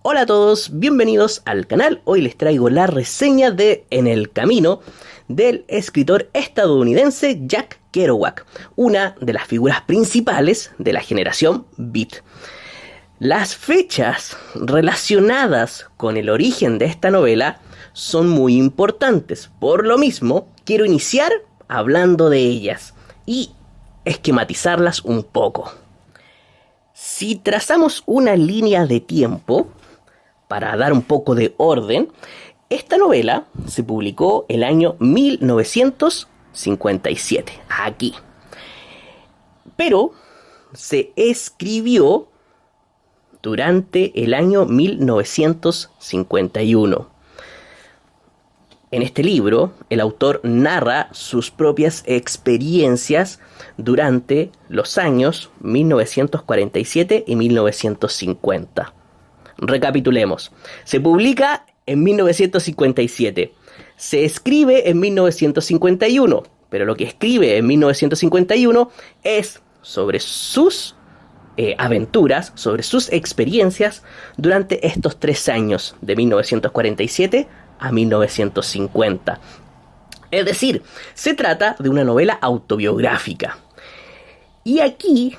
Hola a todos, bienvenidos al canal. Hoy les traigo la reseña de En el Camino del escritor estadounidense Jack Kerouac, una de las figuras principales de la generación Beat. Las fechas relacionadas con el origen de esta novela son muy importantes, por lo mismo quiero iniciar hablando de ellas y esquematizarlas un poco. Si trazamos una línea de tiempo, para dar un poco de orden, esta novela se publicó el año 1957, aquí. Pero se escribió durante el año 1951. En este libro, el autor narra sus propias experiencias durante los años 1947 y 1950. Recapitulemos. Se publica en 1957. Se escribe en 1951. Pero lo que escribe en 1951 es sobre sus aventuras, sobre sus experiencias durante estos 3 años, de 1947 a 1950. Es decir, se trata de una novela autobiográfica. Y aquí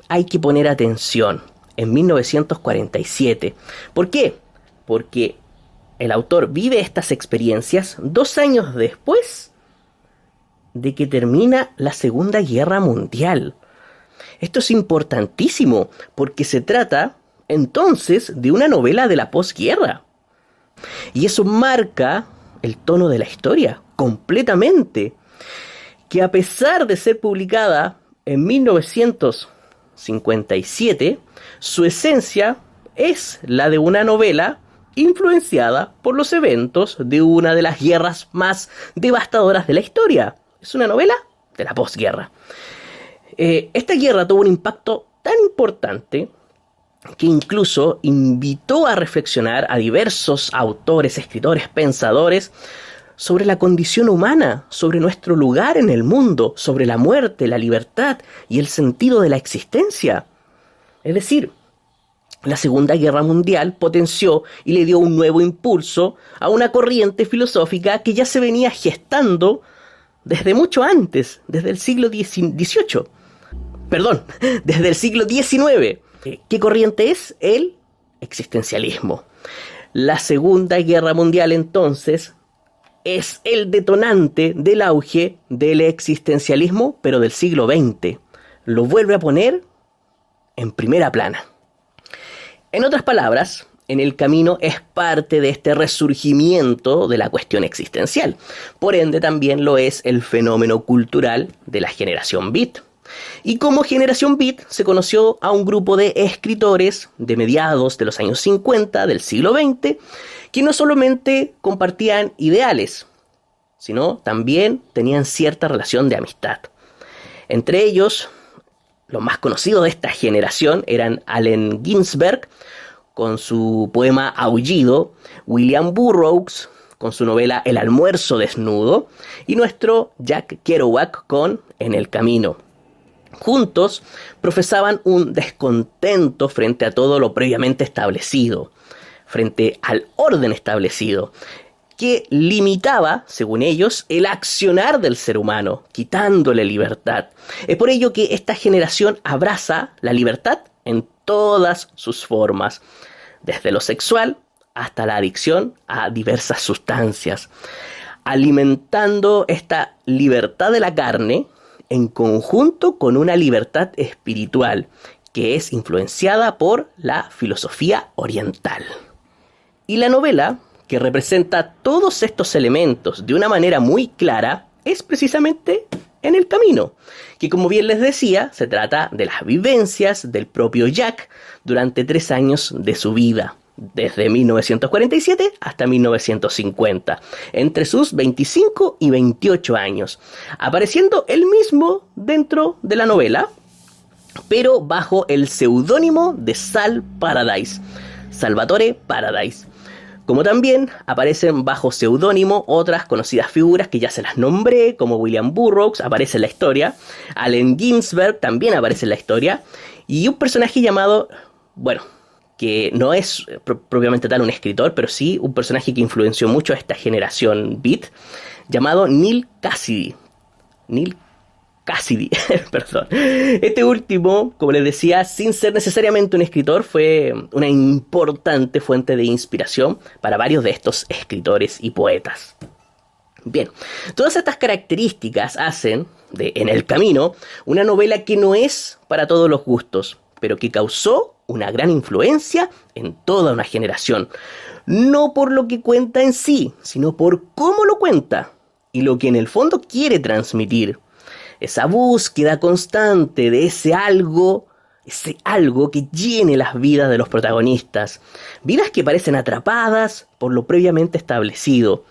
hay que poner atención. En 1947. ¿Por qué? Porque el autor vive estas experiencias 2 años después de que termina la Segunda Guerra Mundial. Esto es importantísimo porque se trata entonces de una novela de la posguerra. Y eso marca el tono de la historia completamente. Que a pesar de ser publicada en 1957, su esencia es la de una novela influenciada por los eventos de una de las guerras más devastadoras de la historia. Es una novela de la posguerra. Esta guerra tuvo un impacto tan importante que incluso invitó a reflexionar a diversos autores, escritores, pensadores sobre la condición humana, sobre nuestro lugar en el mundo, sobre la muerte, la libertad y el sentido de la existencia. Es decir, la Segunda Guerra Mundial potenció y le dio un nuevo impulso a una corriente filosófica que ya se venía gestando desde mucho antes, desde el siglo XVIII. Perdón, desde el siglo XIX. ¿Qué corriente es? El existencialismo. La Segunda Guerra Mundial entonces es el detonante del auge del existencialismo, pero del siglo XX. Lo vuelve a poner en primera plana. En otras palabras, En el Camino es parte de este resurgimiento de la cuestión existencial. Por ende, también lo es el fenómeno cultural de la generación Beat. Y como generación Beat se conoció a un grupo de escritores de mediados de los años 50 del siglo XX que no solamente compartían ideales, sino también tenían cierta relación de amistad. Entre ellos, los más conocidos de esta generación eran Allen Ginsberg, con su poema Aullido, William Burroughs, con su novela El almuerzo desnudo, y nuestro Jack Kerouac con En el Camino. Juntos profesaban un descontento frente a todo lo previamente establecido, frente al orden establecido, que limitaba, según ellos, el accionar del ser humano, quitándole libertad. Es por ello que esta generación abraza la libertad en todas sus formas, desde lo sexual hasta la adicción a diversas sustancias, alimentando esta libertad de la carne en conjunto con una libertad espiritual que es influenciada por la filosofía oriental. Y la novela, que representa todos estos elementos de una manera muy clara, es precisamente En el Camino, que como bien les decía, se trata de las vivencias del propio Jack durante 3 años de su vida, desde 1947 hasta 1950, entre sus 25 y 28 años, apareciendo él mismo dentro de la novela, pero bajo el seudónimo de Salvatore Paradise. Como también aparecen bajo seudónimo otras conocidas figuras que ya se las nombré, como William Burroughs, aparece en la historia, Allen Ginsberg también aparece en la historia, y un personaje llamado, que no es propiamente tal un escritor, pero sí un personaje que influenció mucho a esta generación beat, llamado Neal Cassidy. Neal Cassidy, perdón. Este último, como les decía, sin ser necesariamente un escritor, fue una importante fuente de inspiración para varios de estos escritores y poetas. Bien, todas estas características hacen de En el Camino una novela que no es para todos los gustos, pero que causó una gran influencia en toda una generación. No por lo que cuenta en sí, sino por cómo lo cuenta y lo que en el fondo quiere transmitir. Esa búsqueda constante de ese algo que llene las vidas de los protagonistas. Vidas que parecen atrapadas por lo previamente establecido,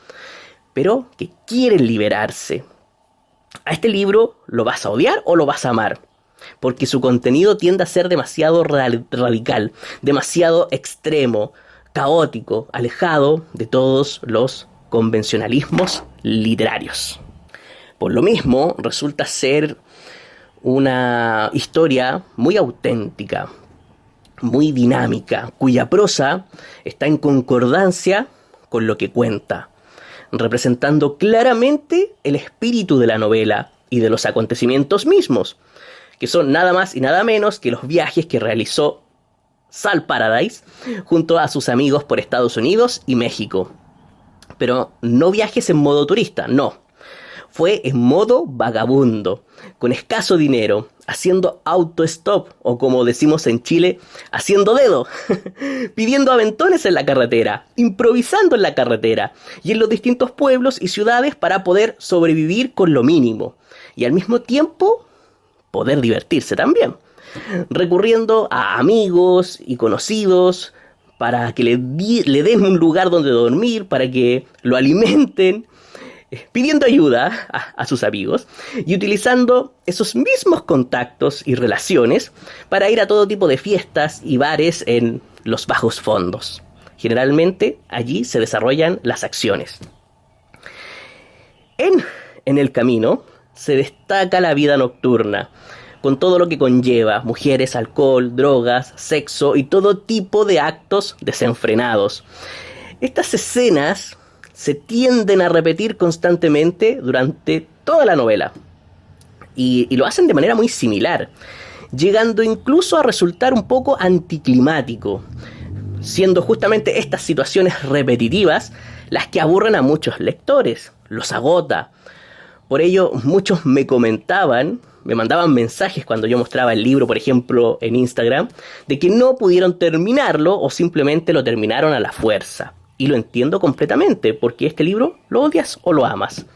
pero que quieren liberarse. A este libro lo vas a odiar o lo vas a amar, porque su contenido tiende a ser demasiado radical, demasiado extremo, caótico, alejado de todos los convencionalismos literarios. Por lo mismo, resulta ser una historia muy auténtica, muy dinámica, cuya prosa está en concordancia con lo que cuenta, representando claramente el espíritu de la novela y de los acontecimientos mismos, que son nada más y nada menos que los viajes que realizó Sal Paradise junto a sus amigos por Estados Unidos y México. Pero no viajes en modo turista, no. Fue en modo vagabundo, con escaso dinero, haciendo autostop, o como decimos en Chile, haciendo dedo, pidiendo aventones en la carretera, improvisando en la carretera y en los distintos pueblos y ciudades para poder sobrevivir con lo mínimo y al mismo tiempo poder divertirse también, recurriendo a amigos y conocidos para que le den un lugar donde dormir, para que lo alimenten, pidiendo ayuda a sus amigos y utilizando esos mismos contactos y relaciones para ir a todo tipo de fiestas y bares en los bajos fondos. Generalmente allí se desarrollan las acciones. En el Camino se destaca la vida nocturna, con todo lo que conlleva: mujeres, alcohol, drogas, sexo y todo tipo de actos desenfrenados. Estas escenas se tienden a repetir constantemente durante toda la novela. Y lo hacen de manera muy similar, llegando incluso a resultar un poco anticlimático, siendo justamente estas situaciones repetitivas las que aburren a muchos lectores, los agota. Por ello, muchos me mandaban mensajes cuando yo mostraba el libro, por ejemplo, en Instagram, de que no pudieron terminarlo o simplemente lo terminaron a la fuerza. Y lo entiendo completamente, porque este libro lo odias o lo amas.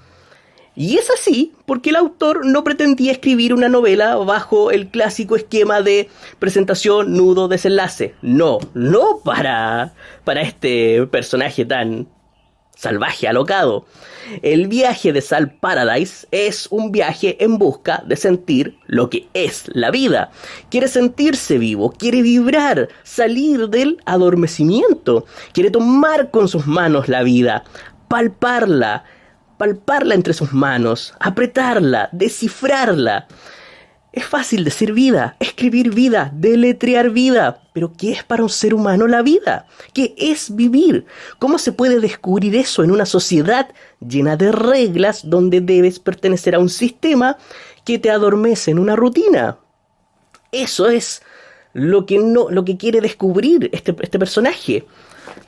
Y es así porque el autor no pretendía escribir una novela bajo el clásico esquema de presentación, nudo, desenlace. No para este personaje tan salvaje, alocado. El viaje de Sal Paradise es un viaje en busca de sentir lo que es la vida. Quiere sentirse vivo, quiere vibrar, salir del adormecimiento. Quiere tomar con sus manos la vida, palparla entre sus manos, apretarla, descifrarla. Es fácil decir vida, escribir vida, deletrear vida, pero ¿qué es para un ser humano la vida? ¿Qué es vivir? ¿Cómo se puede descubrir eso en una sociedad llena de reglas donde debes pertenecer a un sistema que te adormece en una rutina? Eso es lo que quiere descubrir este personaje.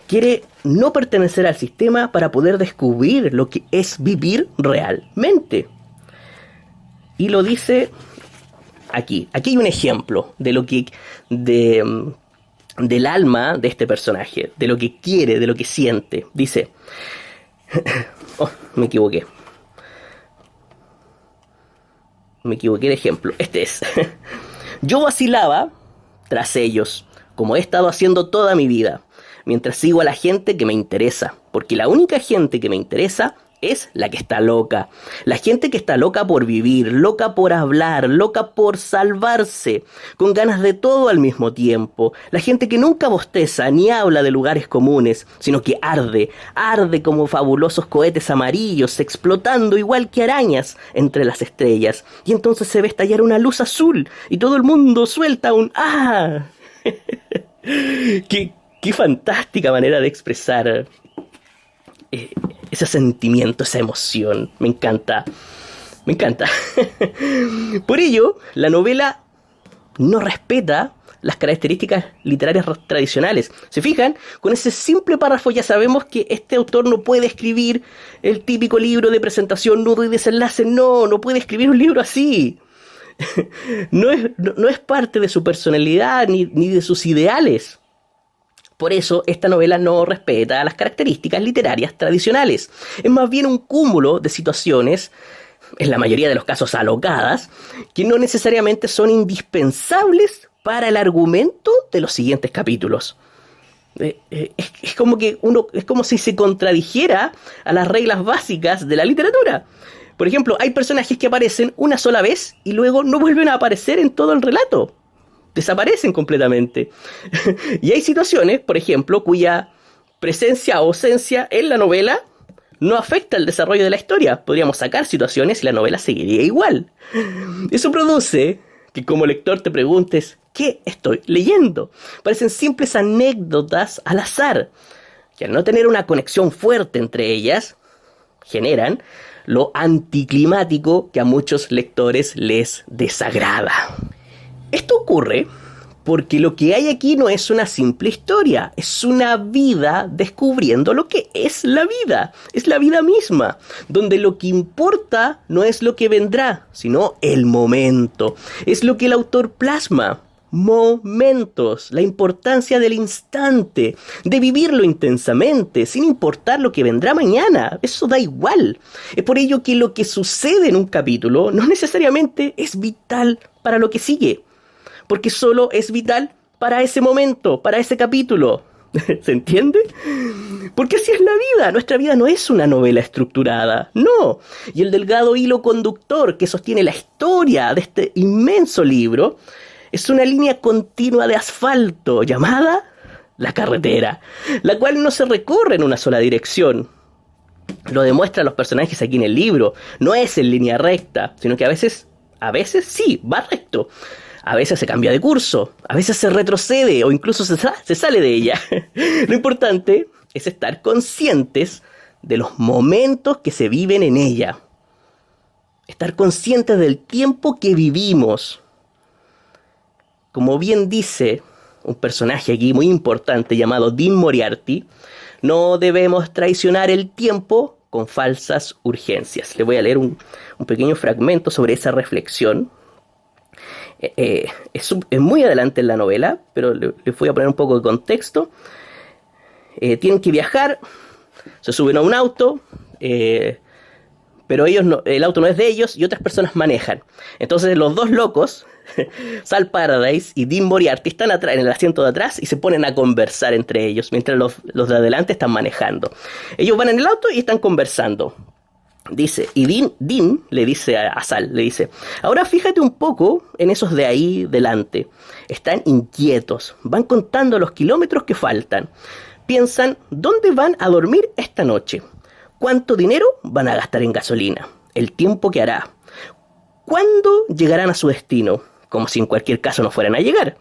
Quiere no pertenecer al sistema para poder descubrir lo que es vivir realmente. Y lo dice aquí. Aquí hay un ejemplo de lo que del alma de este personaje, de lo que quiere, de lo que siente. Dice, me equivoqué de ejemplo. Este es: yo vacilaba tras ellos, como he estado haciendo toda mi vida, mientras sigo a la gente que me interesa, porque la única gente que me interesa es la que está loca. La gente que está loca por vivir, loca por hablar, loca por salvarse, con ganas de todo al mismo tiempo. La gente que nunca bosteza ni habla de lugares comunes, sino que arde como fabulosos cohetes amarillos, explotando igual que arañas entre las estrellas. Y entonces se ve estallar una luz azul y todo el mundo suelta un ¡ah! Qué fantástica manera de expresar ese sentimiento, esa emoción. Me encanta. Me encanta. Por ello, la novela no respeta las características literarias tradicionales. ¿Se fijan? Con ese simple párrafo ya sabemos que este autor no puede escribir el típico libro de presentación, nudo y desenlace. No puede escribir un libro así. No es parte de su personalidad ni de sus ideales. Por eso, esta novela no respeta las características literarias tradicionales. Es más bien un cúmulo de situaciones, en la mayoría de los casos alocadas, que no necesariamente son indispensables para el argumento de los siguientes capítulos. Es como si se contradijera a las reglas básicas de la literatura. Por ejemplo, hay personajes que aparecen una sola vez y luego no vuelven a aparecer en todo el relato. Desaparecen completamente. Y hay situaciones, por ejemplo, cuya presencia o ausencia en la novela no afecta el desarrollo de la historia. Podríamos sacar situaciones y la novela seguiría igual. Eso produce que como lector te preguntes, ¿qué estoy leyendo? Parecen simples anécdotas al azar, que al no tener una conexión fuerte entre ellas, generan lo anticlimático que a muchos lectores les desagrada. Esto ocurre porque lo que hay aquí no es una simple historia, es una vida descubriendo lo que es la vida misma, donde lo que importa no es lo que vendrá, sino el momento, es lo que el autor plasma. Momentos, la importancia del instante, de vivirlo intensamente, sin importar lo que vendrá mañana, eso da igual. Es por ello que lo que sucede en un capítulo no necesariamente es vital para lo que sigue, porque solo es vital para ese momento, para ese capítulo. ¿Se entiende? Porque así es la vida. Nuestra vida no es una novela estructurada, no. Y el delgado hilo conductor que sostiene la historia de este inmenso libro es una línea continua de asfalto llamada la carretera, la cual no se recorre en una sola dirección. Lo demuestran los personajes aquí en el libro. No es en línea recta, sino que a veces sí, va recto. A veces se cambia de curso, a veces se retrocede o incluso se sale de ella. Lo importante es estar conscientes de los momentos que se viven en ella. Estar conscientes del tiempo que vivimos. Como bien dice un personaje aquí muy importante llamado Dean Moriarty, no debemos traicionar el tiempo con falsas urgencias. Le voy a leer un pequeño fragmento sobre esa reflexión. Es muy adelante en la novela, pero les voy a poner un poco de contexto. Tienen que viajar, se suben a un auto, pero el auto no es de ellos y otras personas manejan. Entonces los dos locos, Sal Paradise y Dean Moriarty, están atrás, en el asiento de atrás y se ponen a conversar entre ellos, mientras los de adelante están manejando. Ellos van en el auto y están conversando. Dice, y Dean le dice a Sal, le dice, ahora fíjate un poco en esos de ahí delante. Están inquietos, van contando los kilómetros que faltan. Piensan, ¿dónde van a dormir esta noche? ¿Cuánto dinero van a gastar en gasolina? ¿El tiempo que hará? ¿Cuándo llegarán a su destino? Como si en cualquier caso no fueran a llegar.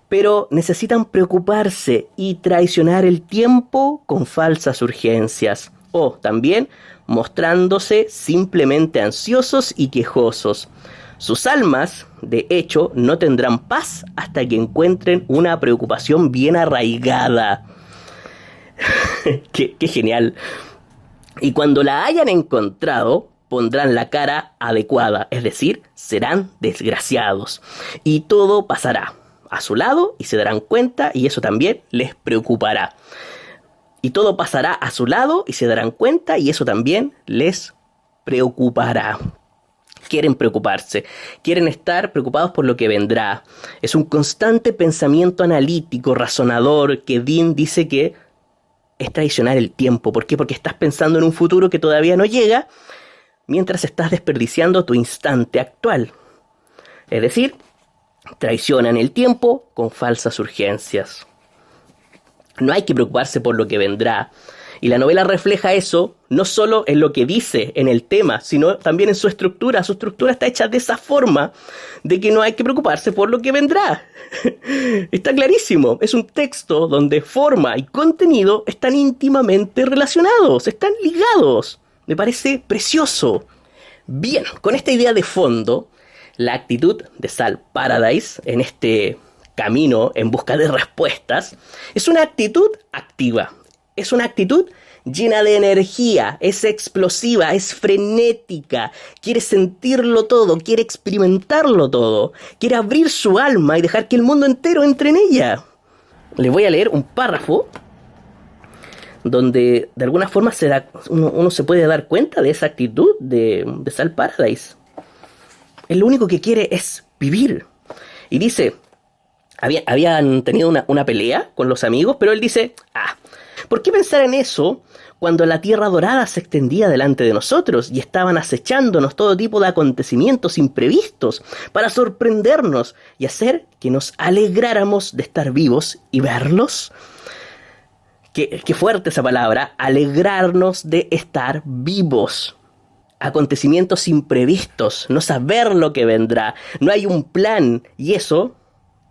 Pero necesitan preocuparse y traicionar el tiempo con falsas urgencias. O también mostrándose simplemente ansiosos y quejosos. Sus almas, de hecho, no tendrán paz hasta que encuentren una preocupación bien arraigada. ¡Qué genial! Y cuando la hayan encontrado, pondrán la cara adecuada, es decir, serán desgraciados. Y todo pasará a su lado y se darán cuenta y eso también les preocupará. Y todo pasará a su lado y se darán cuenta y eso también les preocupará. Quieren preocuparse, quieren estar preocupados por lo que vendrá. Es un constante pensamiento analítico, razonador, que Dean dice que es traicionar el tiempo. ¿Por qué? Porque estás pensando en un futuro que todavía no llega, mientras estás desperdiciando tu instante actual. Es decir, traicionan el tiempo con falsas urgencias. No hay que preocuparse por lo que vendrá. Y la novela refleja eso no solo en lo que dice, en el tema, sino también en su estructura. Su estructura está hecha de esa forma de que no hay que preocuparse por lo que vendrá. Está clarísimo. Es un texto donde forma y contenido están íntimamente relacionados, están ligados. Me parece precioso. Bien, con esta idea de fondo, la actitud de Sal Paradise en este camino en busca de respuestas es una actitud activa. Es una actitud llena de energía, es explosiva, es frenética, quiere sentirlo todo, quiere experimentarlo todo, quiere abrir su alma y dejar que el mundo entero entre en ella. Les voy a leer un párrafo donde de alguna forma uno se puede dar cuenta de esa actitud de Sal Paradise. Él lo único que quiere es vivir. Y dice, habían tenido una pelea con los amigos, pero él dice, ¿por qué pensar en eso cuando la tierra dorada se extendía delante de nosotros y estaban acechándonos todo tipo de acontecimientos imprevistos para sorprendernos y hacer que nos alegráramos de estar vivos y verlos? Qué fuerte esa palabra, alegrarnos de estar vivos. Acontecimientos imprevistos, no saber lo que vendrá, no hay un plan y eso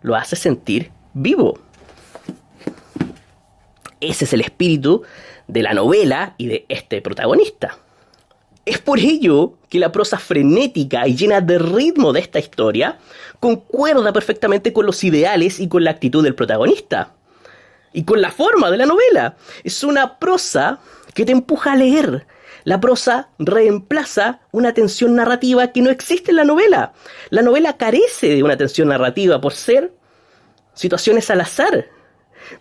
lo hace sentir vivo. Ese es el espíritu de la novela y de este protagonista. Es por ello que la prosa frenética y llena de ritmo de esta historia concuerda perfectamente con los ideales y con la actitud del protagonista. Y con la forma de la novela. Es una prosa que te empuja a leer. La prosa reemplaza una tensión narrativa que no existe en la novela. La novela carece de una tensión narrativa por ser situaciones al azar.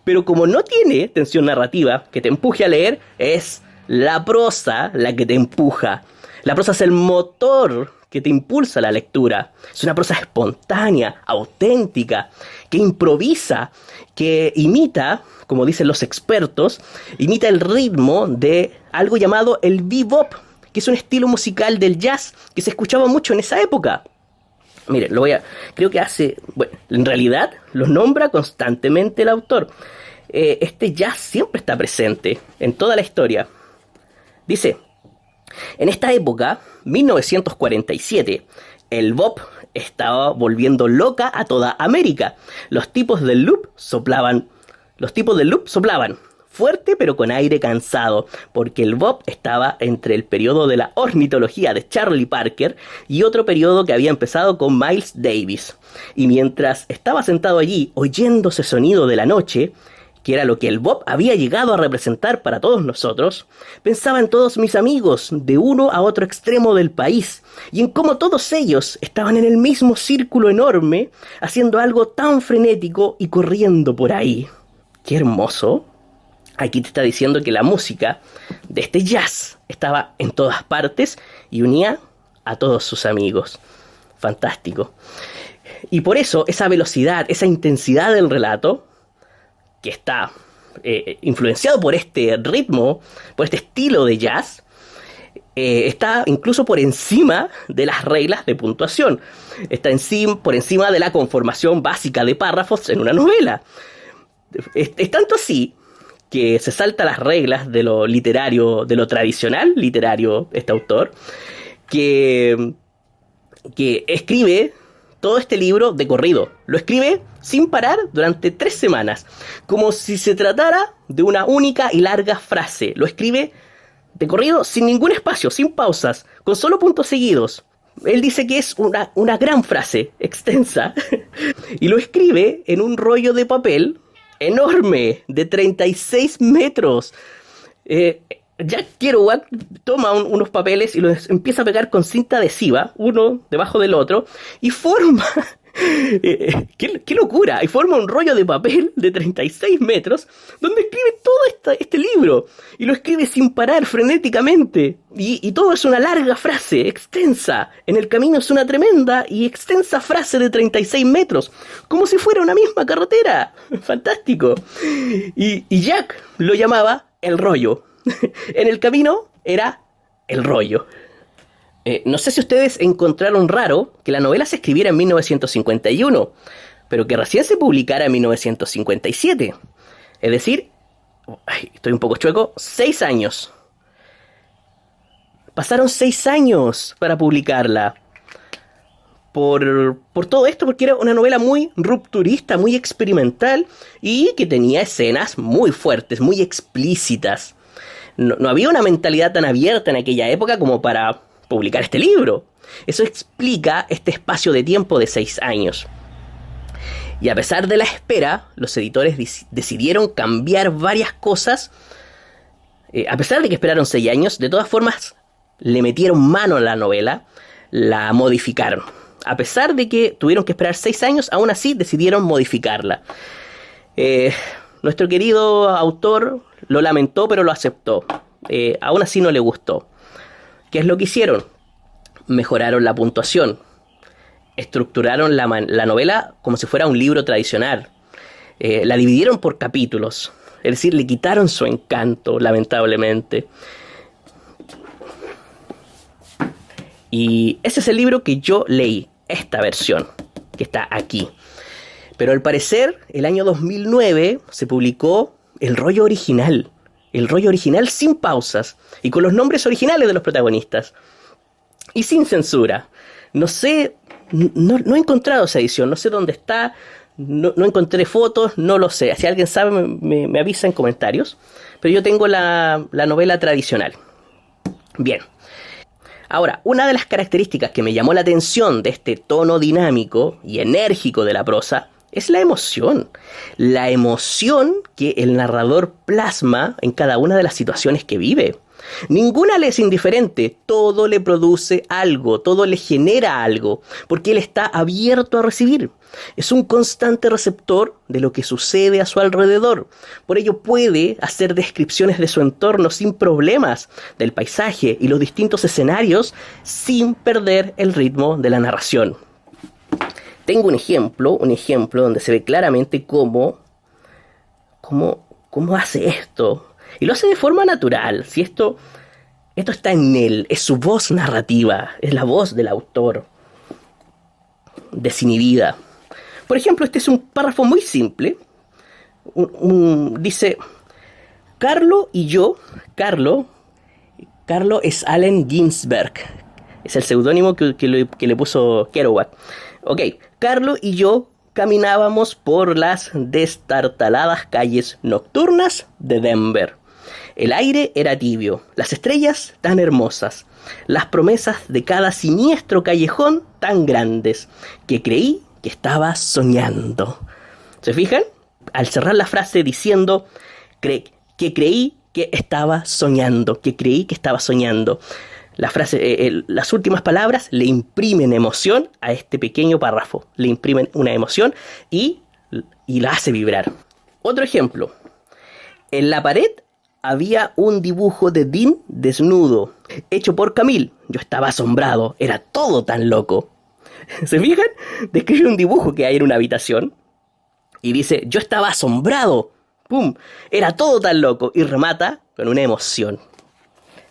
Pero como no tiene tensión narrativa que te empuje a leer, es la prosa la que te empuja. La prosa es el motor que te impulsa a la lectura. Es una prosa espontánea, auténtica, que improvisa, que imita, como dicen los expertos, imita el ritmo de algo llamado el bebop, que es un estilo musical del jazz que se escuchaba mucho en esa época. Miren, creo que en realidad lo nombra constantemente el autor. Este jazz siempre está presente en toda la historia. Dice, en esta época, 1947, el bop estaba volviendo loca a toda América. Los tipos del loop soplaban fuerte pero con aire cansado, porque el bop estaba entre el periodo de la ornitología de Charlie Parker y otro periodo que había empezado con Miles Davis. Y mientras estaba sentado allí oyendo ese sonido de la noche, que era lo que el bop había llegado a representar para todos nosotros, pensaba en todos mis amigos de uno a otro extremo del país y en cómo todos ellos estaban en el mismo círculo enorme, haciendo algo tan frenético y corriendo por ahí. ¡Qué hermoso! Aquí te está diciendo que la música de este jazz estaba en todas partes y unía a todos sus amigos. Fantástico. Y por eso esa velocidad, esa intensidad del relato, que está influenciado por este ritmo, por este estilo de jazz, está incluso por encima de las reglas de puntuación. Está por encima de la conformación básica de párrafos en una novela. Es tanto así que se salta las reglas de lo literario, de lo tradicional literario, este autor, que escribe todo este libro de corrido. Lo escribe sin parar durante 3 semanas, como si se tratara de una única y larga frase. Lo escribe de corrido sin ningún espacio, sin pausas, con solo puntos seguidos. Él dice que es una gran frase, extensa, y lo escribe en un rollo de papel enorme, de 36 metros. Jack Kerouac toma unos papeles y los empieza a pegar con cinta adhesiva, uno debajo del otro, y forma... ¡Qué locura! Y forma un rollo de papel de 36 metros donde escribe todo este libro. Y lo escribe sin parar, frenéticamente. Y todo es una larga frase, extensa. En el camino es una tremenda y extensa frase de 36 metros. Como si fuera una misma carretera. Fantástico. Y Jack lo llamaba el rollo. En el camino era el rollo. No sé si ustedes encontraron raro que la novela se escribiera en 1951, pero que recién se publicara en 1957. Es decir, Ay, estoy un poco chueco, 6 años. Pasaron 6 años para publicarla. Por todo esto, porque era una novela muy rupturista, muy experimental y que tenía escenas muy fuertes, muy explícitas. No había una mentalidad tan abierta en aquella época como para publicar este libro. Eso explica este espacio de tiempo de 6 años. Y a pesar de la espera, los editores decidieron cambiar varias cosas. A pesar de que esperaron 6 años, de todas formas le metieron mano a la novela, la modificaron. A pesar de que tuvieron que esperar 6 años, aún así decidieron modificarla. Nuestro querido autor lo lamentó, pero lo aceptó. Aún así no le gustó. ¿Qué es lo que hicieron? Mejoraron la puntuación. Estructuraron la novela como si fuera un libro tradicional. La dividieron por capítulos. Es decir, le quitaron su encanto, lamentablemente. Y ese es el libro que yo leí, esta versión, que está aquí. Pero al parecer, el año 2009 se publicó el rollo original. El rollo original sin pausas y con los nombres originales de los protagonistas. Y sin censura. No sé, no he encontrado esa edición, no sé dónde está, no encontré fotos, no lo sé. Si alguien sabe, me avisa en comentarios. Pero yo tengo la novela tradicional. Bien. Ahora, una de las características que me llamó la atención de este tono dinámico y enérgico de la prosa es la emoción. La emoción que el narrador plasma en cada una de las situaciones que vive. Ninguna le es indiferente, todo le produce algo, todo le genera algo, porque él está abierto a recibir. Es un constante receptor de lo que sucede a su alrededor. Por ello puede hacer descripciones de su entorno sin problemas, del paisaje y los distintos escenarios, sin perder el ritmo de la narración. Tengo un ejemplo donde se ve claramente cómo hace esto. Y lo hace de forma natural. Si esto está en él, es su voz narrativa, es la voz del autor, desinhibida. Por ejemplo, este es un párrafo muy simple. Dice, Carlo y yo, Carlo es Allen Ginsberg. Es el seudónimo que le puso Kerouac. Ok, Carlo y yo caminábamos por las destartaladas calles nocturnas de Denver. El aire era tibio, las estrellas tan hermosas, las promesas de cada siniestro callejón tan grandes, que creí que estaba soñando. ¿Se fijan? Al cerrar la frase diciendo que creí que estaba soñando, las últimas palabras le imprimen emoción a este pequeño párrafo, le imprimen una emoción y la hace vibrar. Otro ejemplo, en la pared había un dibujo de Dean desnudo, hecho por Camille. Yo estaba asombrado, era todo tan loco. ¿Se fijan? Describe un dibujo que hay en una habitación y dice, yo estaba asombrado. ¡Pum! Era todo tan loco y remata con una emoción.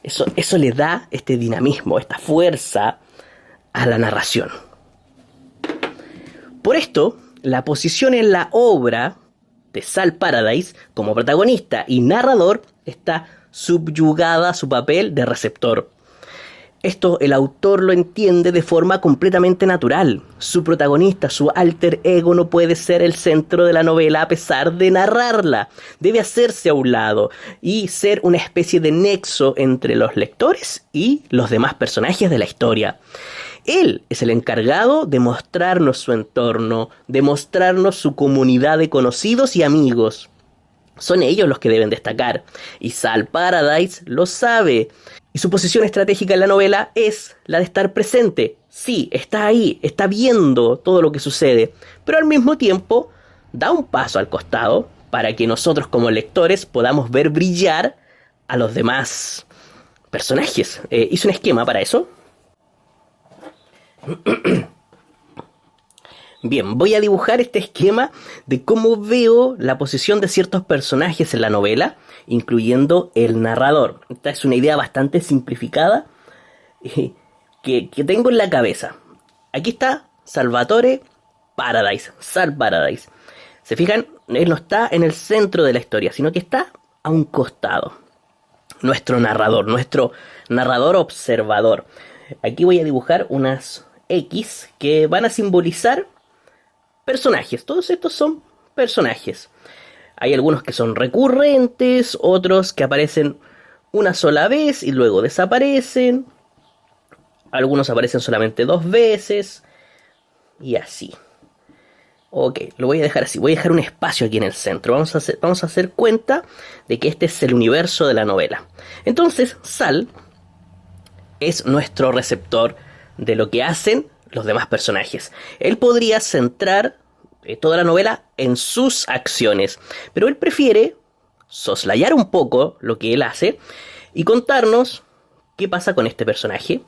Eso le da este dinamismo, esta fuerza a la narración. Por esto, la posición en la obra de Sal Paradise como protagonista y narrador está subyugada a su papel de receptor. Esto el autor lo entiende de forma completamente natural. Su protagonista, su alter ego, no puede ser el centro de la novela a pesar de narrarla. Debe hacerse a un lado y ser una especie de nexo entre los lectores y los demás personajes de la historia. Él es el encargado de mostrarnos su entorno, de mostrarnos su comunidad de conocidos y amigos. Son ellos los que deben destacar, y Sal Paradise lo sabe. Y su posición estratégica en la novela es la de estar presente. Sí, está ahí, está viendo todo lo que sucede, pero al mismo tiempo da un paso al costado para que nosotros como lectores podamos ver brillar a los demás personajes. Hice un esquema para eso. Bien, voy a dibujar este esquema de cómo veo la posición de ciertos personajes en la novela, incluyendo el narrador. Esta es una idea bastante simplificada que tengo en la cabeza. Aquí está Salvatore Paradise, Sal Paradise. ¿Se fijan? Él no está en el centro de la historia, sino que está a un costado. Nuestro narrador observador. Aquí voy a dibujar unas X que van a simbolizar personajes. Todos estos son personajes. Hay algunos que son recurrentes, otros que aparecen una sola vez y luego desaparecen. Algunos aparecen solamente 2 veces. Y así. Ok, lo voy a dejar así. Voy a dejar un espacio aquí en el centro. Vamos a hacer cuenta de que este es el universo de la novela. Entonces, Sal es nuestro receptor de lo que hacen los demás personajes. Él podría centrar toda la novela en sus acciones, pero él prefiere soslayar un poco lo que él hace y contarnos qué pasa con este personaje,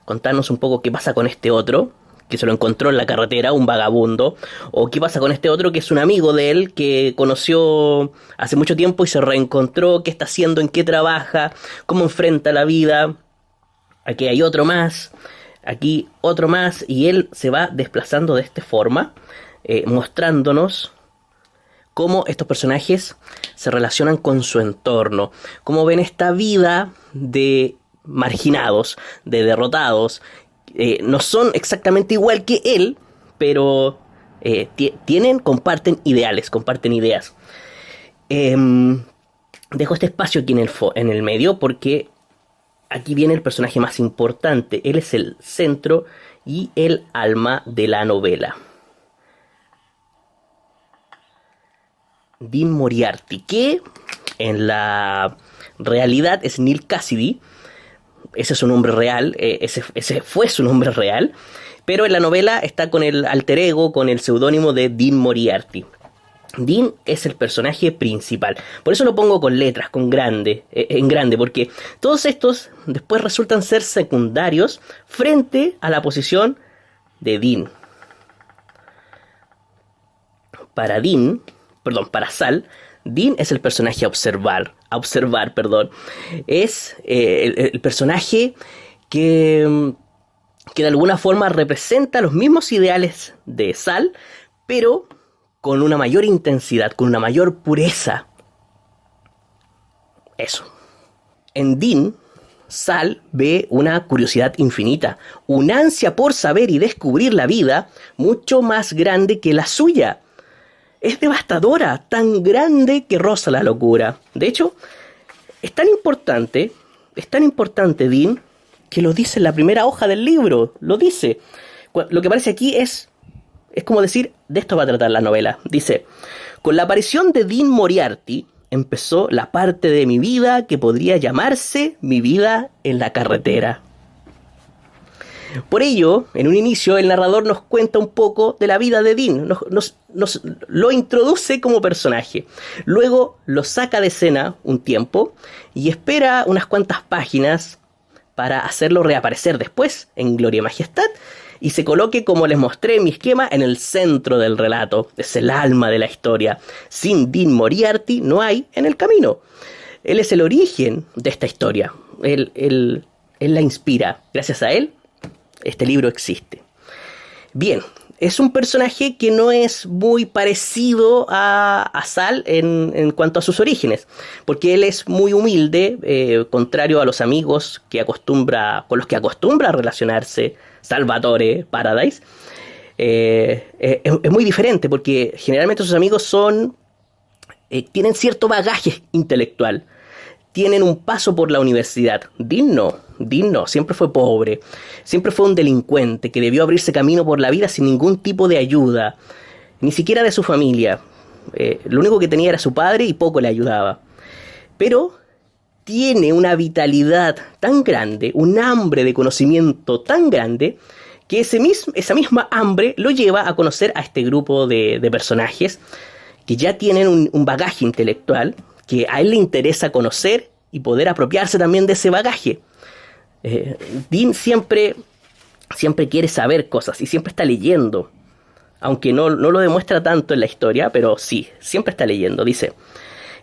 contarnos un poco qué pasa con este otro, que se lo encontró en la carretera, un vagabundo, o qué pasa con este otro que es un amigo de él que conoció hace mucho tiempo y se reencontró, qué está haciendo, en qué trabaja, cómo enfrenta la vida. Aquí hay otro más, aquí otro más, y él se va desplazando de esta forma, mostrándonos cómo estos personajes se relacionan con su entorno, cómo ven esta vida de marginados, de derrotados. No son exactamente igual que él, pero comparten ideales, comparten ideas. Dejo este espacio aquí en el medio porque aquí viene el personaje más importante. Él es el centro y el alma de la novela. Dean Moriarty, que en la realidad es Neal Cassidy. Ese es su nombre real, ese fue su nombre real, pero en la novela está con el alter ego, con el seudónimo de Dean Moriarty. Dean es el personaje principal, por eso lo pongo con letras, en grande, porque todos estos después resultan ser secundarios frente a la posición de Dean. Para Sal, Dean es el personaje a observar. Es el personaje que de alguna forma representa los mismos ideales de Sal, pero con una mayor intensidad, con una mayor pureza. Eso. En Dean, Sal ve una curiosidad infinita, una ansia por saber y descubrir la vida mucho más grande que la suya. Es devastadora, tan grande que roza la locura. De hecho, es tan importante Dean, que lo dice en la primera hoja del libro. Lo dice. Lo que aparece aquí es como decir, de esto va a tratar la novela. Dice, con la aparición de Dean Moriarty, empezó la parte de mi vida que podría llamarse mi vida en la carretera. Por ello, en un inicio, el narrador nos cuenta un poco de la vida de Dean, nos lo introduce como personaje, luego lo saca de escena un tiempo y espera unas cuantas páginas para hacerlo reaparecer después en Gloria y Majestad y se coloque, como les mostré en mi esquema, en el centro del relato. Es el alma de la historia. Sin Dean Moriarty no hay en el camino. Él es el origen de esta historia. Él la inspira. Gracias a él, este libro existe. Bien, es un personaje que no es muy parecido a Sal en cuanto a sus orígenes, porque él es muy humilde, contrario a los amigos con los que acostumbra a relacionarse Salvatore Paradise. Es muy diferente, porque generalmente sus amigos tienen cierto bagaje intelectual, tienen un paso por la universidad. Dean no, siempre fue pobre, siempre fue un delincuente que debió abrirse camino por la vida sin ningún tipo de ayuda, ni siquiera de su familia. Lo único que tenía era su padre y poco le ayudaba. Pero tiene una vitalidad tan grande, un hambre de conocimiento tan grande, que esa misma hambre lo lleva a conocer a este grupo de personajes que ya tienen un bagaje intelectual, que a él le interesa conocer y poder apropiarse también de ese bagaje. Dean siempre quiere saber cosas y siempre está leyendo, aunque no lo demuestra tanto en la historia, pero sí, siempre está leyendo. Dice,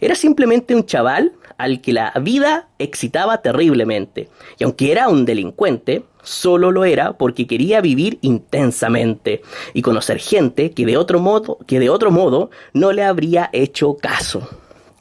era simplemente un chaval al que la vida excitaba terriblemente, y aunque era un delincuente, solo lo era porque quería vivir intensamente y conocer gente que de otro modo no le habría hecho caso.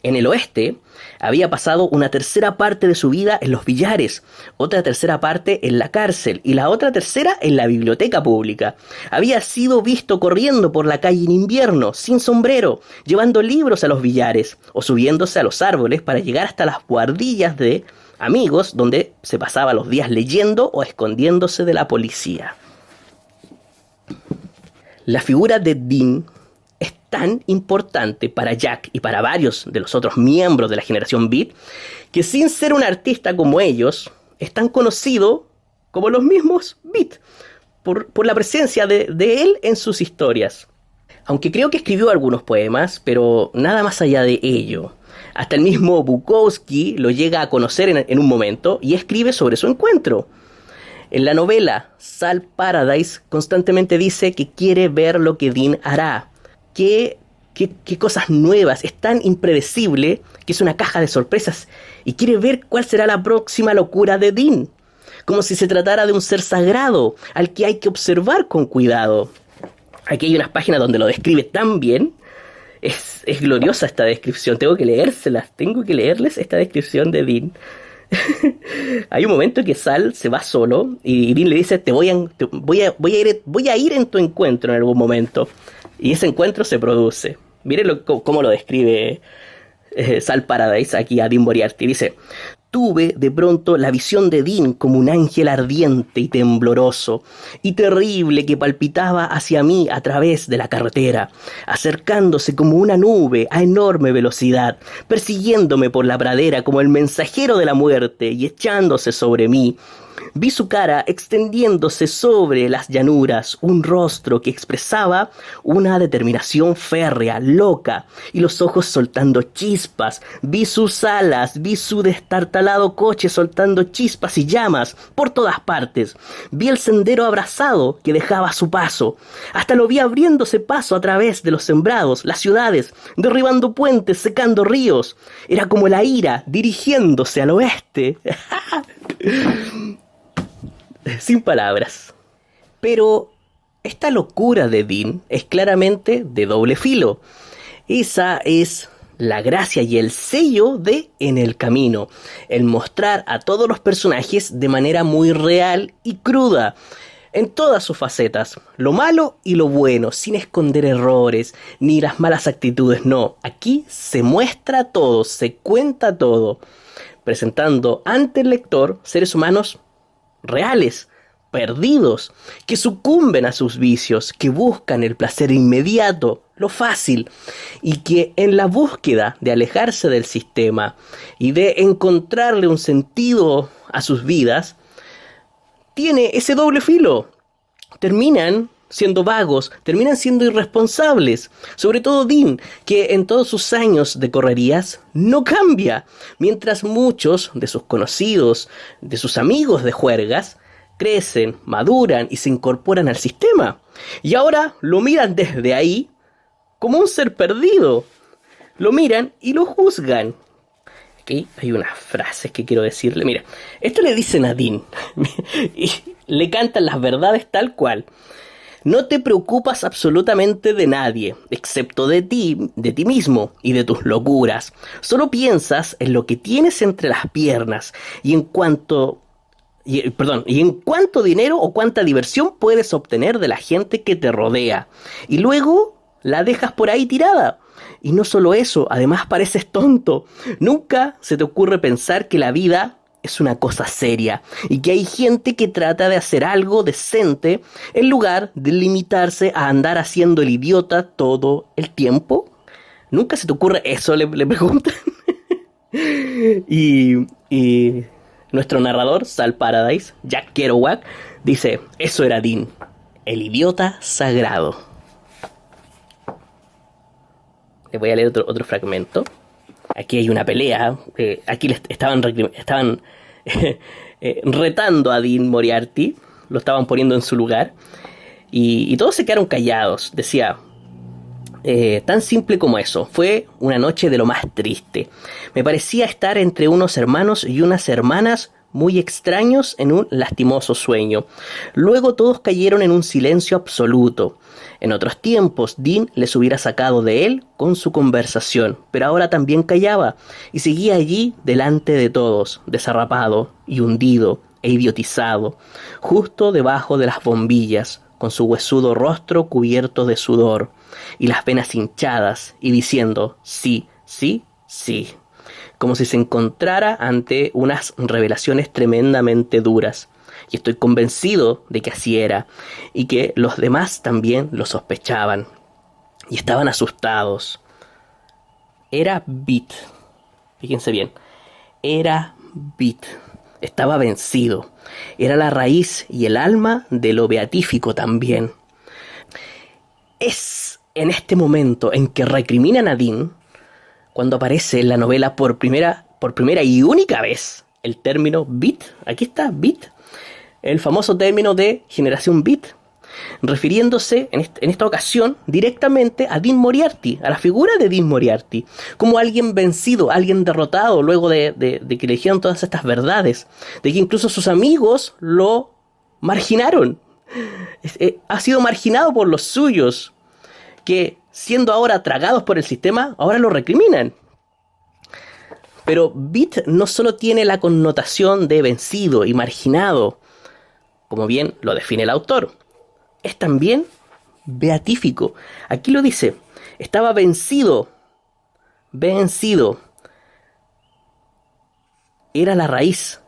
En el oeste Había pasado una tercera parte de su vida en los billares, otra tercera parte en la cárcel y la otra tercera en la biblioteca pública. Había sido visto corriendo por la calle en invierno, sin sombrero, llevando libros a los billares o subiéndose a los árboles para llegar hasta las buhardillas de amigos donde se pasaba los días leyendo o escondiéndose de la policía. La figura de Dean es tan importante para Jack y para varios de los otros miembros de la generación Beat que sin ser un artista como ellos, es tan conocido como los mismos Beat por la presencia de él en sus historias. Aunque creo que escribió algunos poemas, pero nada más allá de ello. Hasta el mismo Bukowski lo llega a conocer en un momento y escribe sobre su encuentro. En la novela Sal Paradise constantemente dice que quiere ver lo que Dean hará. Qué cosas nuevas, es tan impredecible que es una caja de sorpresas y quiere ver cuál será la próxima locura de Dean, como si se tratara de un ser sagrado al que hay que observar con cuidado. Aquí hay unas páginas donde lo describe tan bien, es gloriosa esta descripción, tengo que leerles esta descripción de Dean. Hay un momento en que Sal se va solo y Dean le dice voy a ir en tu encuentro en algún momento. Y ese encuentro se produce. Miren cómo lo describe Sal Paradise aquí a Dean Moriarty. Dice: tuve de pronto la visión de Dean como un ángel ardiente y tembloroso y terrible que palpitaba hacia mí a través de la carretera, acercándose como una nube a enorme velocidad, persiguiéndome por la pradera como el mensajero de la muerte y echándose sobre mí. Vi su cara extendiéndose sobre las llanuras, un rostro que expresaba una determinación férrea, loca, y los ojos soltando chispas. Vi sus alas, vi su destartalado coche soltando chispas y llamas por todas partes. Vi el sendero abrasado que dejaba a su paso. Hasta lo vi abriéndose paso a través de los sembrados, las ciudades, derribando puentes, secando ríos. Era como la ira dirigiéndose al oeste. Sin palabras. Pero esta locura de Dean es claramente de doble filo. Esa es la gracia y el sello de En el Camino, el mostrar a todos los personajes de manera muy real y cruda, en todas sus facetas, lo malo y lo bueno, sin esconder errores ni las malas actitudes. No, aquí se muestra todo, se cuenta todo, presentando ante el lector seres humanos reales, perdidos, que sucumben a sus vicios, que buscan el placer inmediato, lo fácil, y que en la búsqueda de alejarse del sistema y de encontrarle un sentido a sus vidas, tiene ese doble filo. Terminan siendo vagos, terminan siendo irresponsables. Sobre todo Dean, que en todos sus años de correrías no cambia, mientras muchos de sus conocidos, de sus amigos de juergas, crecen, maduran y se incorporan al sistema. Y ahora lo miran desde ahí como un ser perdido. Lo miran y lo juzgan. Aquí hay unas frases que quiero decirle. Mira, esto le dicen a Dean y le cantan las verdades tal cual. No te preocupas absolutamente de nadie, excepto de ti mismo y de tus locuras. Solo piensas en lo que tienes entre las piernas y en cuánto dinero o cuánta diversión puedes obtener de la gente que te rodea. Y luego la dejas por ahí tirada. Y no solo eso, además pareces tonto. Nunca se te ocurre pensar que la vida es una cosa seria y que hay gente que trata de hacer algo decente en lugar de limitarse a andar haciendo el idiota todo el tiempo. ¿Nunca se te ocurre eso? Le preguntan. y nuestro narrador, Sal Paradise, Jack Kerouac, dice: eso era Dean, el idiota sagrado. Les voy a leer otro fragmento. Aquí hay una pelea. Aquí estaban retando a Dean Moriarty. Lo estaban poniendo en su lugar. Y todos se quedaron callados. Decía: tan simple como eso. Fue una noche de lo más triste. Me parecía estar entre unos hermanos y unas hermanas muy extraños en un lastimoso sueño. Luego todos cayeron en un silencio absoluto. En otros tiempos, Dean les hubiera sacado de él con su conversación, pero ahora también callaba y seguía allí delante de todos, desarrapado y hundido e idiotizado, justo debajo de las bombillas, con su huesudo rostro cubierto de sudor y las venas hinchadas, y diciendo sí, sí, sí, como si se encontrara ante unas revelaciones tremendamente duras. Y estoy convencido de que así era, y que los demás también lo sospechaban, y estaban asustados. Era Beat, fíjense bien, era Beat, estaba vencido, era la raíz y el alma de lo beatífico también. Es en este momento en que recriminan a Dean, cuando aparece en la novela por primera y única vez el término Beat. Aquí está, Beat, el famoso término de generación Beat, refiriéndose en esta ocasión directamente a Dean Moriarty, a la figura de Dean Moriarty, como alguien vencido, alguien derrotado luego de que le dijeron todas estas verdades, de que incluso sus amigos lo marginaron. Ha sido marginado por los suyos, que siendo ahora tragados por el sistema, ahora lo recriminan. Pero Beat no solo tiene la connotación de vencido y marginado, como bien lo define el autor, es también beatífico. Aquí lo dice, estaba vencido, era la raíz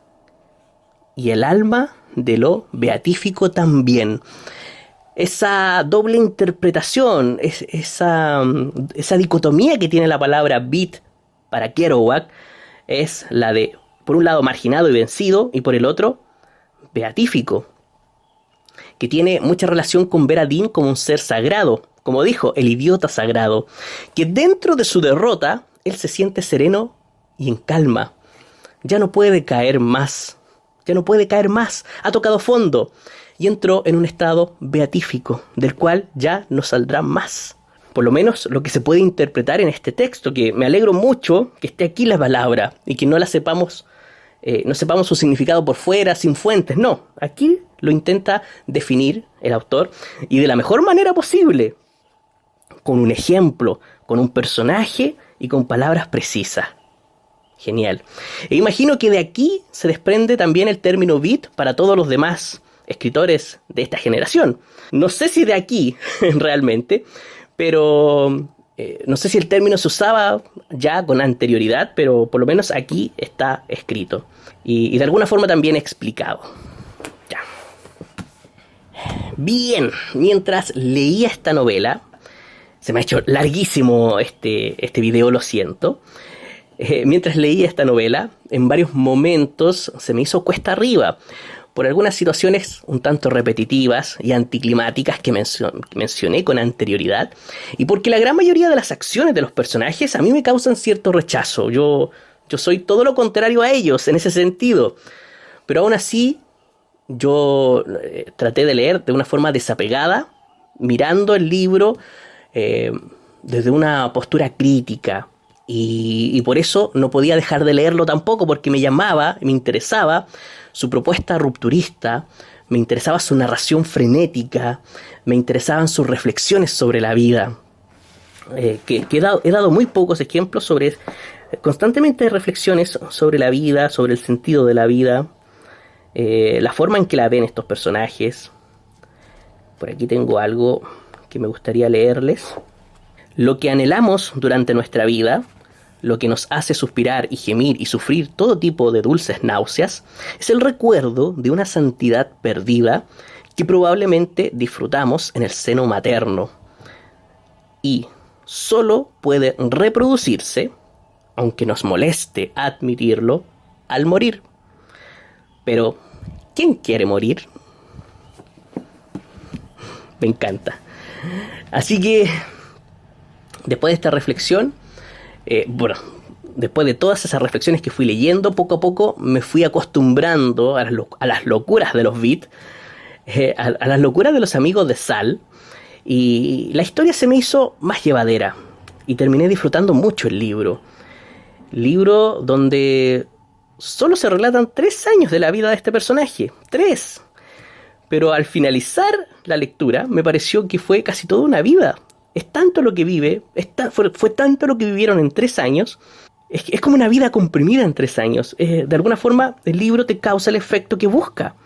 y el alma de lo beatífico también. Esa doble interpretación, esa dicotomía que tiene la palabra Beat para Kerouac, es la de, por un lado, marginado y vencido, y por el otro, beatífico, que tiene mucha relación con ver a Dean como un ser sagrado, como dijo, el idiota sagrado, que dentro de su derrota, él se siente sereno y en calma. Ya no puede caer más, ha tocado fondo, y entró en un estado beatífico, del cual ya no saldrá más. Por lo menos lo que se puede interpretar en este texto, que me alegro mucho que esté aquí la palabra, y que no sepamos su significado por fuera, sin fuentes. No, aquí lo intenta definir el autor, y de la mejor manera posible, con un ejemplo, con un personaje y con palabras precisas. Genial. E imagino que de aquí se desprende también el término beat para todos los demás escritores de esta generación. No sé si de aquí realmente, pero no sé si el término se usaba ya con anterioridad, pero por lo menos aquí está escrito y de alguna forma también explicado. Ya. Bien, mientras leía esta novela, se me ha hecho larguísimo este video, lo siento. Mientras leía esta novela, en varios momentos se me hizo cuesta arriba por algunas situaciones un tanto repetitivas y anticlimáticas que mencioné con anterioridad, y porque la gran mayoría de las acciones de los personajes a mí me causan cierto rechazo. Yo soy todo lo contrario a ellos en ese sentido, pero aún así yo traté de leer de una forma desapegada, mirando el libro desde una postura crítica. Y por eso no podía dejar de leerlo tampoco, porque me llamaba, me interesaba su propuesta rupturista, me interesaba su narración frenética, me interesaban sus reflexiones sobre la vida. He dado muy pocos ejemplos sobre constantemente reflexiones sobre la vida, sobre el sentido de la vida, la forma en que la ven estos personajes. Por aquí tengo algo que me gustaría leerles. Lo que anhelamos durante nuestra vida, lo que nos hace suspirar y gemir y sufrir todo tipo de dulces náuseas, es el recuerdo de una santidad perdida que probablemente disfrutamos en el seno materno y solo puede reproducirse, aunque nos moleste admitirlo, al morir. Pero, ¿quién quiere morir? Me encanta. Así que, después de esta reflexión, después de todas esas reflexiones que fui leyendo, poco a poco me fui acostumbrando a las locuras de los Beat, a las locuras de los amigos de Sal, y la historia se me hizo más llevadera, y terminé disfrutando mucho el libro. Libro donde solo se relatan 3 años de la vida de este personaje. 3. Pero al finalizar la lectura, me pareció que fue casi toda una vida. Es tanto lo que vive, fue tanto lo que vivieron en 3 años. Es como una vida comprimida en 3 años. De alguna forma, el libro te causa el efecto que busca.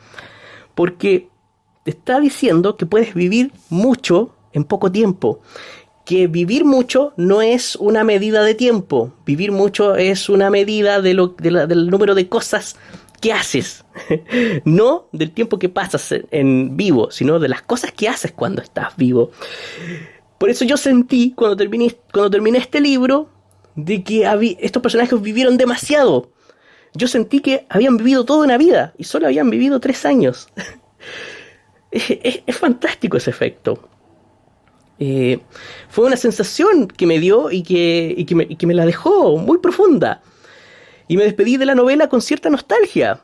Porque te está diciendo que puedes vivir mucho en poco tiempo. Que vivir mucho no es una medida de tiempo. Vivir mucho es una medida del número de cosas que haces. No del tiempo que pasas en vivo, sino de las cosas que haces cuando estás vivo. Por eso yo sentí, cuando terminé este libro, de que estos personajes vivieron demasiado. Yo sentí que habían vivido toda una vida y solo habían vivido 3 años. Es fantástico ese efecto. Fue una sensación que me dio y que me la dejó muy profunda. Y me despedí de la novela con cierta nostalgia.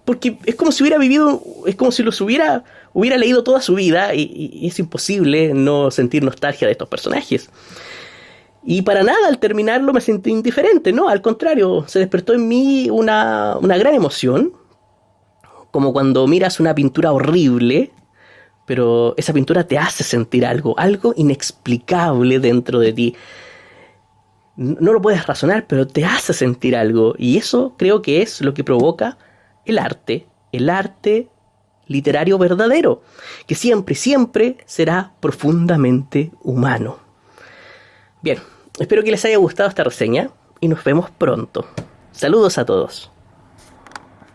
Porque es como si hubiera vivido, es como si hubiera leído toda su vida y es imposible no sentir nostalgia de estos personajes. Y para nada al terminarlo me sentí indiferente, no, al contrario, se despertó en mí una gran emoción, como cuando miras una pintura horrible, pero esa pintura te hace sentir algo inexplicable dentro de ti. No lo puedes razonar, pero te hace sentir algo. Y eso creo que es lo que provoca el arte literario verdadero, que siempre, siempre será profundamente humano. Bien, espero que les haya gustado esta reseña y nos vemos pronto. Saludos a todos.